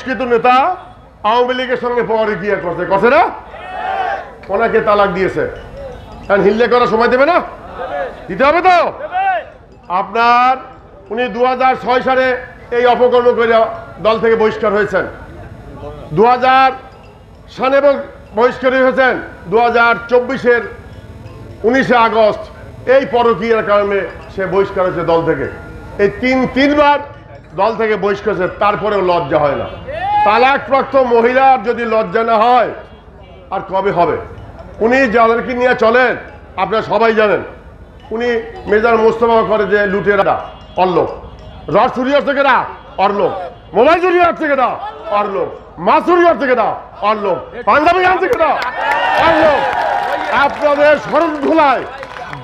কিন্তু নেতা আওয়ামী লীগের সঙ্গে পরে গিয়ে করছে না, ওনাকে তালাক দিয়েছে। কারণ হিল্লে করার সময় দেবে না, দিতে হবে তো। আপনার উনি 2006 সালে এই অপকর্ম করে দল থেকে বহিষ্কার হয়েছেন, 2000 সালে বহিষ্কার হয়েছেন, 2024-এর 19 আগস্ট এই পরকীয়ার কারণে সে বহিষ্কার হয়েছে দল থেকে। এই তিনবার দল থেকে বহিষ্কার হয়েছে, তারপরেও লজ্জা হয় না। তালাকপ্রাপ্ত মহিলার যদি লজ্জা না হয় আর কবে হবে? উনি যাদেরকে নিয়ে চলেন আপনারা সবাই জানেন, উনি মেজর মোস্তফা করে যে লুটেরা অরলোক, রড চুরি হচ্ছে কেনা অরলোক, মোবাইল চুরি হচ্ছে কেনা অরলোক, মাছ চুরি হচ্ছে কেনা অরলোক, পাঞ্জাবি আনছে কেনা অরলোক। আপনাদের শরণখোলায়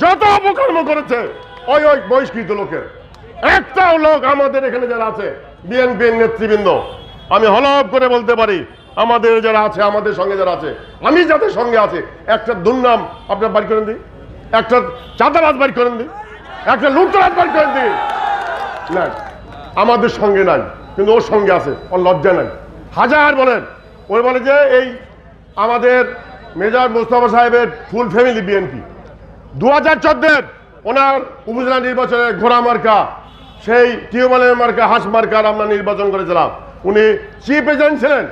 যত অপকর্ম করেছে ওই বহিষ্কৃত লোকের একটাও লোক আমাদের এখানে যারা আছে বিএনপির নেতৃবৃন্দ, আমি হলফ করে বলতে পারি আমাদের যারা আছে, আমাদের সঙ্গে যারা আছে, আমি যাদের সঙ্গে আছে, একটা দুর্নাম আপনার বাড়ি করেন দিই, একটা চাঁদাবাজ বাড়ি করেন দিই, একটা লুটতরাজ বাড়ি করেন দিই, না আমাদের সঙ্গে নাই, কিন্তু ওর সঙ্গে আছে, ওর লজ্জা নাই। হাজার বলেন, ওই বলে যে এই আমাদের মেজর মোস্তফা সাহেবের ফুল ফ্যামিলি বিএনপি। 2014 ওনার উপজেলা নির্বাচনে ঘোড়া মার্কা, সেই টিউবওয়েলের মার্কা, হাঁস মার্কার আমরা নির্বাচন করেছিলাম। উনি চিফ এজেন্ট ছিলেন,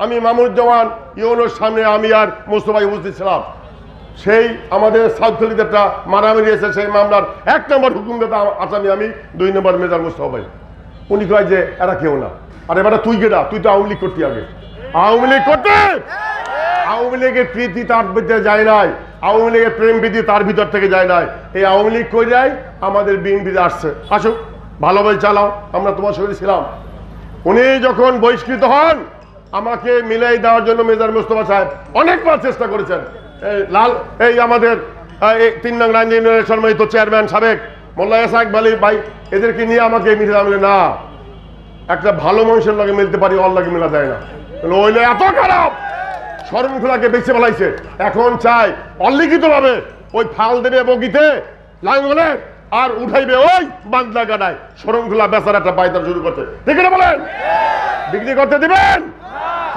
আমি মামুজ্জামান ইউনোর সামনে আমি আর মোস্তফাই উপস্থিত ছিলাম। সেই আমাদের সাউথখালীতে একটা মারামারি এসে সেই মামলার 1 নম্বর হুকুমদাতা আসামি আমি, 2 নম্বর মেজর মোস্তফা ভাই। উনি কয় যে এরা কেউ না। আর এবার তুই কেটা? তুই তো আওয়ামী লীগ করতি আগে, আওয়ামী লীগ করতে, আওয়ামী লীগের প্রীতি তার ভিতরে যায় নাই, আওয়ামী লীগের প্রেম প্রীতি তার ভিতর থেকে যায় নাই। এই আওয়ামী লীগ কই যায়? আমাদের বিএনপিতে আসছে, আসুক ভালোভাবে চালাও, আমরা তোমার সঙ্গে ছিলাম। উনি যখন বহিষ্কৃত হন আমাকে মিলাই দেওয়ার জন্য মেজর মোস্তফা সাহেব অনেকবার চেষ্টা করেছেন। এই আমাদের 3 নং লাইন ইউনিয়নের সম্মানিত চেয়ারম্যান সাবেক মোল্লা এসাক ভাই এদেরকে নিয়ে আমাকে মিলে আমি না, একটা ভালো মানুষের লগে মিলতে পারি, ওর লগে মিলা যায় না। ওইলে এত খারাপ শরণখোলাকে বেঁচে ফেলাইছে, এখন চাই অলিখিত ভাবে ওই ফাল দেবে বগিতে লাইন বলে আর উঠাইবে ওই বান্দা গাড়ায়, শরণখোলা বেচার একটা পায়দার শুরু করছে। ঠিক না বলেন? বিক্রি করতে দিবেন?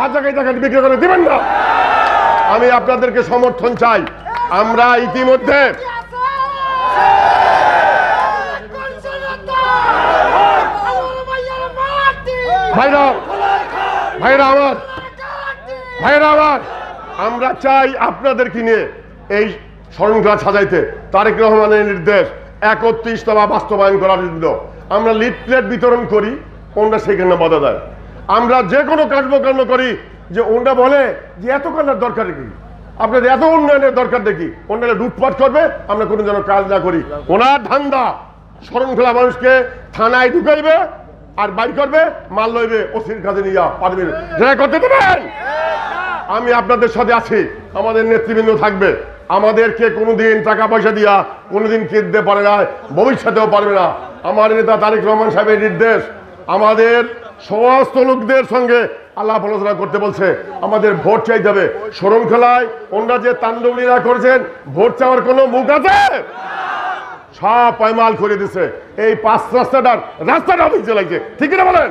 হাজার টাকা বিক্রি করে দিবেন না। আমি আপনাদেরকে সমর্থন চাই। আমরা ইতিমধ্যে ভাইরা আমার আমরা চাই আপনাদেরকে নিয়ে এই শরণখোলা সাজাইতে তারেক রহমানের নির্দেশ 31তম বাস্তবায়ন করার জন্য আমরা লিফলেট বিতরণ করি, ওনারা সেখানে বাধা দেয়। আমরা যে কোনো কার্যক্রম করি যে ওনারা বলে যে এত কাজের দরকার কি, আপনাদের এত উন্নয়নের দরকার দেখি, ওনারা লুটপাট করবে, আমরা কোনো যেন কাজ না করি। ওনার ধান্দা শরণখোলা মানুষকে থানায় ঢুকাইবে আর বাইর করবে, মাল লইবে, ওসির কাজে নিয়ে পারবে করতে দেবেন। আমি আপনাদের সাথে আছি, আমাদের নেতৃবৃন্দ থাকবে, আমাদেরকে কোনোদিন টাকা পয়সা দিয়া কোনোদিন কিনতে পারে না, ভবিষ্যতেও পারবে না। আমার নেতা তারেক রহমান সাহেবের নির্দেশ, আমাদের সমস্ত লোকদের সঙ্গে আলাপ আলোচনা করতে বলছে, আমাদের ভোট চাইতে হবে। শরণখোলায় ওনারা যে তাণ্ডবলীলা করেছেন, ভোট চাওয়ার কোনো মুখ আছে? সব পায়মাল করে দিছে। এই 5 রাস্তাটা বিক্রি লাগছে, ঠিক না বলেন?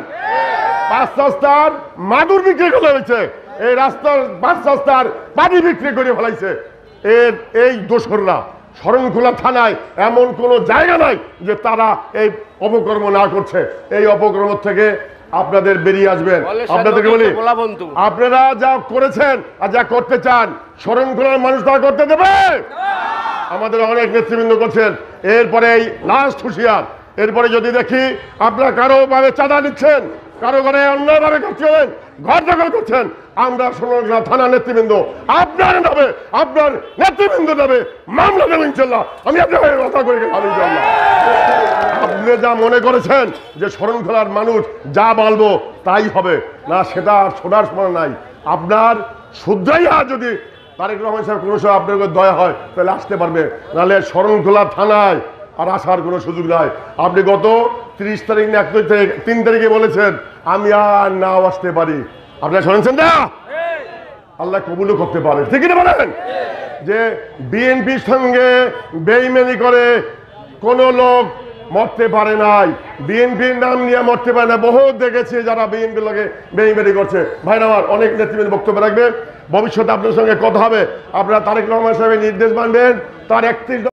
5 রাস্তার মাদুর বিক্রি করে হয়েছে, এই রাস্তার 5 রাস্তার পানি বিক্রি করে ফেলাইছে। এই দোসররা শরণখোলা থানায় এমন কোন জায়গা নাই যে তারা এই অপকর্ম না করছে। এই অপকর্ম থেকে আপনাদের বেরিয়ে আসবেন। আপনাদেরকে বলি, আপনারা যা করেছেন আর যা করতে চান শরণখোলার মানুষ তা করতে দেবে? আমাদের অনেক নেতৃবৃন্দ করছেন। এরপরে এই লাস্ট হুঁশিয়ার, এরপরে যদি দেখি আপনারা কারো ভাবে চাঁদা নিচ্ছেন, কারো ঘরে অন্যভাবে করছেন, ঘর দখল করছেন, আমরা শরণখোলা থানা নেতৃবৃন্দ আপনার নামে, আপনার নেতৃবৃন্দ নামে মামলা দেব ইনশাল্লাহ। আমি আপনাকে কথা করে গেলাম ইনশাল্লাহ। আপনি যা মনে করেছেন যে শরণখোলার মানুষ যা বলবো তাই হবে না, সেটা শোনার সময় নাই। আপনার শুদ্ধাইয়া যদি তারেক রহমান সাহেব কোনো সময় আপনার দয়া হয় তাহলে আসতে পারবে, নাহলে শরণখোলা থানায় আর আসার কোনো সুযোগ নাই। আপনি গত 30 তারিখ না 3 তারিখে বলেছেন আমি আর নাও আসতে পারি, আপনারা শুনেছেন না? আল্লাহ কবুলও করতে পারে, ঠিক না বলেন? যে বিএনপির সঙ্গে বেইমানি করে কোন লোক মরতে পারে নাই, বিএনপির নাম নিয়ে মরতে পারে না। বহুত দেখেছি যারা বিএনপির লোকে বেইমানি করছে। ভাইরা আমার, অনেক নেতৃবৃন্দ বক্তব্য রাখবে, ভবিষ্যতে আপনার সঙ্গে কথা হবে। আপনারা তারেক রহমান সাহেবের নির্দেশ মানবেন, তার 31